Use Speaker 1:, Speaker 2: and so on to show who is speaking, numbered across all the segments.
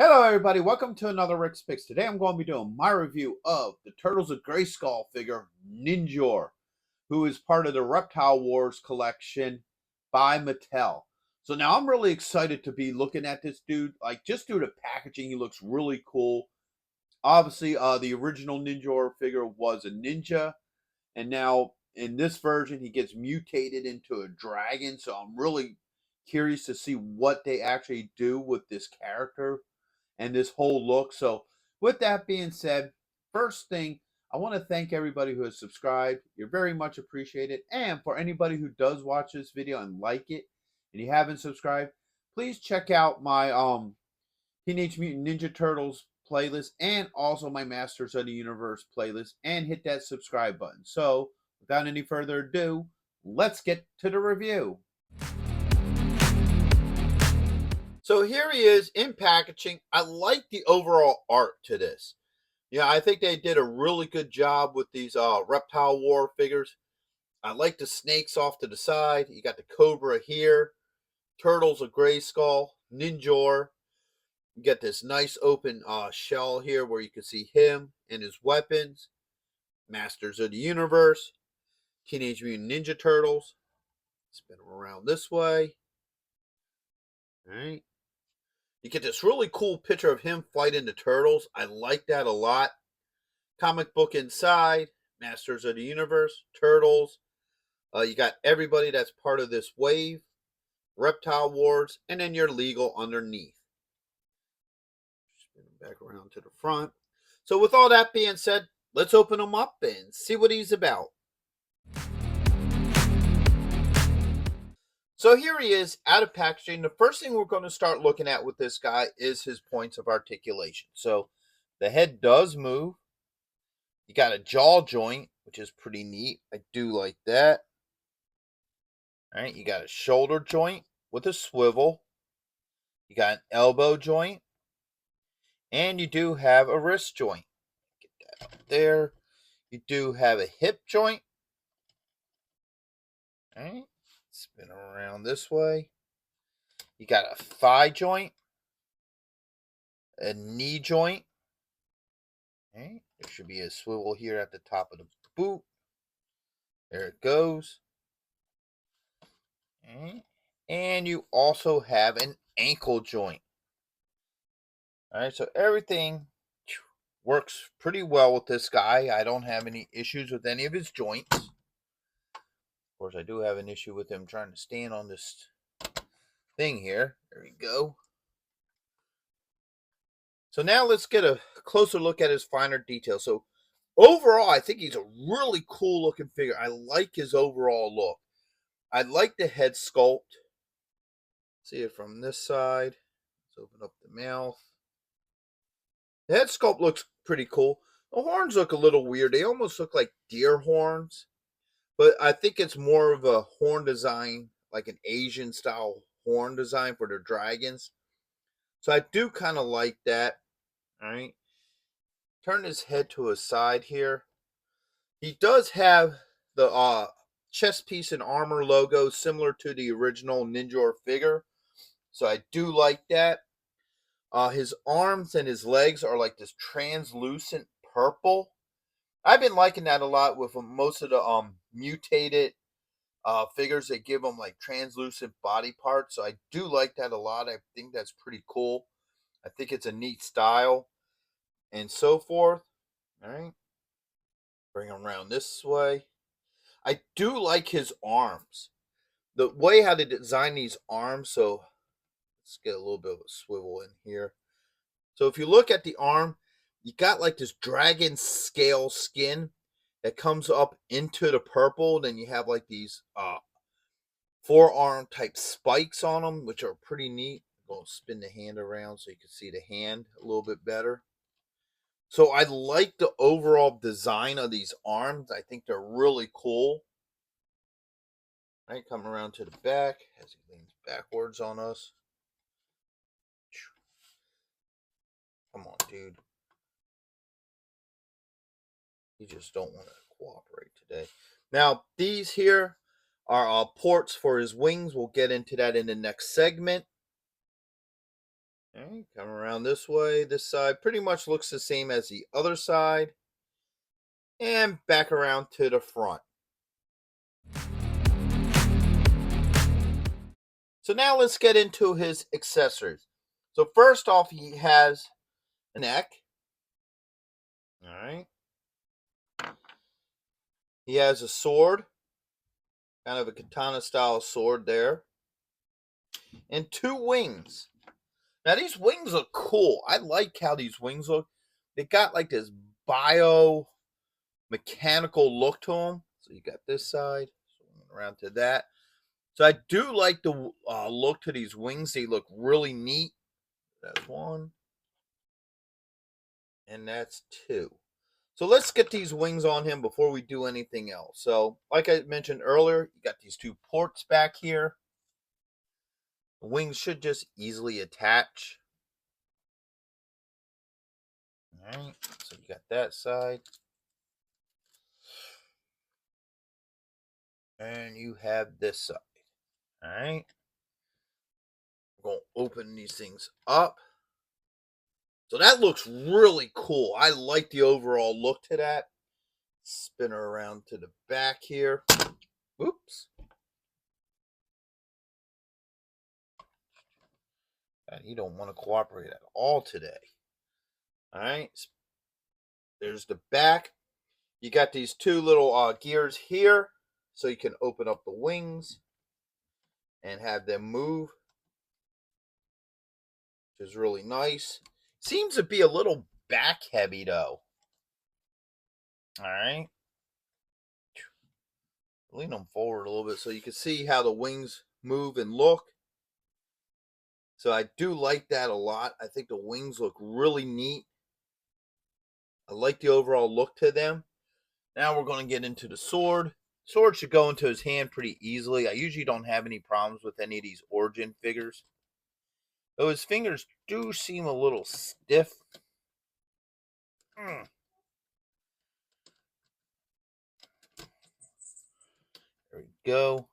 Speaker 1: Hello everybody, welcome to another Rick's Picks. Today I'm going to be doing my review of the Turtles of Grayskull figure, Ninjor, who is part of the Reptile Wars collection by Mattel. So now I'm really excited to be looking at this dude. Like, just due to packaging, he looks really cool. Obviously, the original Ninjor figure was a ninja, and now in this version, he gets mutated into a dragon. So I'm really curious to see what they actually do with this character and this whole look. So, with that being said, first thing, I want to thank everybody who has subscribed. You're very much appreciated. And for anybody who does watch this video and like it, and you haven't subscribed, please check out my Teenage Mutant Ninja Turtles playlist and also my Masters of the Universe playlist, and hit that subscribe button. So, without any further ado, let's get to the review. So here he is in packaging. I like the overall art to this. Yeah, I think they did a really good job with these Reptile War figures. I like the snakes off to the side. You got the Cobra here. Turtles of Grayskull. Ninjor. You get this nice open shell here where you can see him and his weapons. Masters of the Universe. Teenage Mutant Ninja Turtles. Spin them around this way. All right. You get this really cool picture of him fighting the turtles. I like that a lot. Comic book inside, Masters of the Universe, Turtles. You got everybody that's part of this wave, Reptile Wars, and then your legal underneath. Spin him back around to the front. So with all that being said, let's open him up and see what he's about. So here he is out of packaging. The first thing we're going to start looking at with this guy is his points of articulation. So the head does move. You got a jaw joint, which is pretty neat. I do like that. All right, you got a shoulder joint with a swivel. You got an elbow joint. And you do have a wrist joint. Get that up there. You do have a hip joint. All right. Spin around this way. You got a thigh joint, a knee joint. Okay. There should be a swivel here at the top of the boot. There it goes. Okay. And you also have an ankle joint. All right, so everything works pretty well with this guy. I don't have any issues with any of his joints. Of course, I do have an issue with him trying to stand on this thing here. There we go. So now let's get a closer look at his finer details. So overall, I think he's a really cool looking figure. I like his overall look. I like the head sculpt. See it from this side. Let's open up the mouth. The head sculpt looks pretty cool. The horns look a little weird. They almost look like deer horns. But I think it's more of a horn design, like an Asian style horn design for their dragons. So I do kind of like that. All right. Turn his head to his side here. He does have the chest piece and armor logo similar to the original Ninjor figure. So I do like that. His arms and his legs are like this translucent purple. I've been liking that a lot with most of the mutated figures. They give them like translucent body parts. So I do like that a lot. I think that's pretty cool. I think it's a neat style and so forth. All right. Bring him around this way. I do like his arms. The way how they design these arms. So let's get a little bit of a swivel in here. So if you look at the arm, you got like this dragon scale skin that comes up into the purple. Then you have like these forearm type spikes on them, which are pretty neat. I'm going to spin the hand around so you can see the hand a little bit better. So I like the overall design of these arms. I think they're really cool. All right, come around to the back as he leans backwards on us. Come on, dude. You just don't want to cooperate today. Now, these here are ports for his wings. We'll get into that in the next segment. Okay. Alright, come around this way. This side pretty much looks the same as the other side. And back around to the front. So now let's get into his accessories. So first off, he has a neck. Alright. He has a sword. Kind of a katana style sword there. And 2 wings. Now these wings look cool. I like how these wings look. They got like this bio mechanical look to them. So you got this side, around to that. So I do like the look to these wings. They look really neat. That's 1. And that's 2. So let's get these wings on him before we do anything else. So like I mentioned earlier, you got these 2 ports back here. The wings should just easily attach. Alright, so you got that side. And you have this side. Alright. We're going to open these things up. So that looks really cool. I like the overall look to that. Spin her around to the back here. Oops. And he don't want to cooperate at all today. Alright. There's the back. You got these 2 little gears here. So you can open up the wings and have them move. Which is really nice. Seems to be a little back heavy though. Alright. Lean them forward a little bit so you can see how the wings move and look. So I do like that a lot. I think the wings look really neat. I like the overall look to them. Now we're going to get into the sword. Sword should go into his hand pretty easily. I usually don't have any problems with any of these Origin figures. Though his fingers do seem a little stiff. There we go.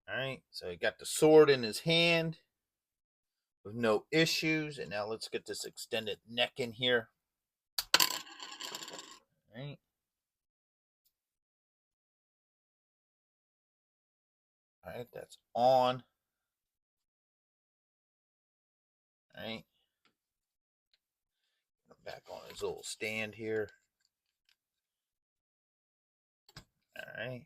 Speaker 1: Alright, so he got the sword in his hand with no issues. And now let's get this extended neck in here. Alright. Alright, that's on. Alright. Back on his little stand here. Alright.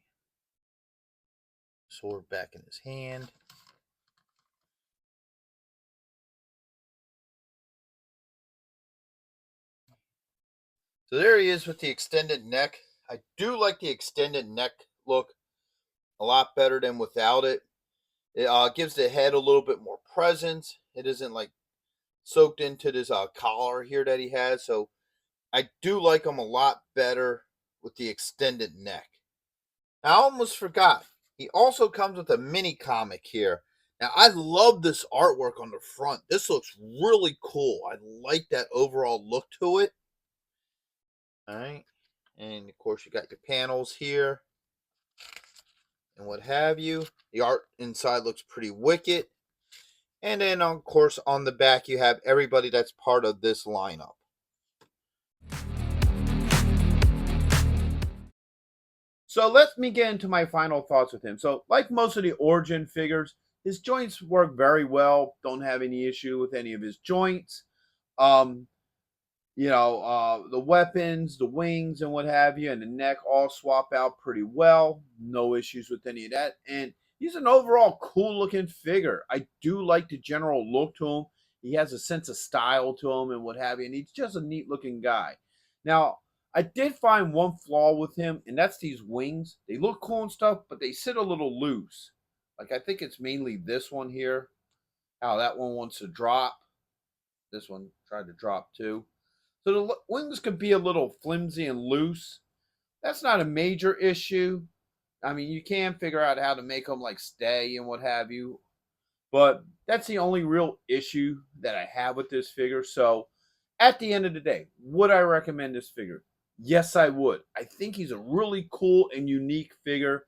Speaker 1: Sword back in his hand. So there he is with the extended neck. I do like the extended neck look a lot better than without it. It gives the head a little bit more presence. It isn't like soaked into this collar here that he has. So I do like him a lot better with the extended neck. Now, I almost forgot. He also comes with a mini comic here. Now, I love this artwork on the front. This looks really cool. I like that overall look to it. All right. And, of course, you got your panels here and what have you. The art inside looks pretty wicked. And then, of course, on the back, you have everybody that's part of this lineup. So let me get into my final thoughts with him. So, like most of the Origin figures, his joints work very well. Don't have any issue with any of his joints. Um, the weapons, the wings, and what have you, and the neck all swap out pretty well. No issues with any of that. And he's an overall cool looking figure. I do like the general look to him. He has a sense of style to him and what have you. And he's just a neat looking guy. Now, I did find one flaw with him, and that's these wings. They look cool and stuff, but they sit a little loose. Like, I think it's mainly this one here. How that one wants to drop. This one tried to drop too. So the wings can be a little flimsy and loose. That's not a major issue. I mean, you can figure out how to make them like stay and what have you. But that's the only real issue that I have with this figure. So at the end of the day, would I recommend this figure? Yes, I would. I think he's a really cool and unique figure.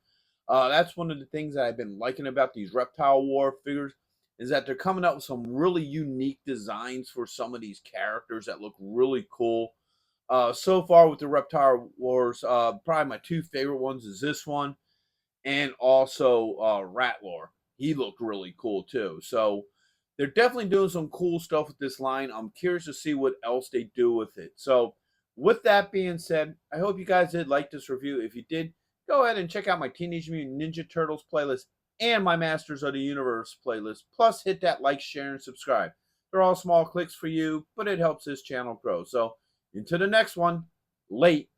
Speaker 1: That's one of the things that I've been liking about these Reptile War figures
Speaker 2: is that they're coming up with some really unique designs for some of these characters that look really cool. So far with the Reptile Wars, probably my two favorite ones is this one and also Ratlore. He looked really cool too. So they're definitely doing some cool stuff with this line. I'm curious to see what else they do with it. So with that being said, I hope you guys did like this review. If you did, go ahead and check out my Teenage Mutant Ninja Turtles playlist and my Masters of the Universe playlist. Plus, hit that like, share, and subscribe. They're all small clicks for you, but it helps this channel grow. So, into the next one. Late.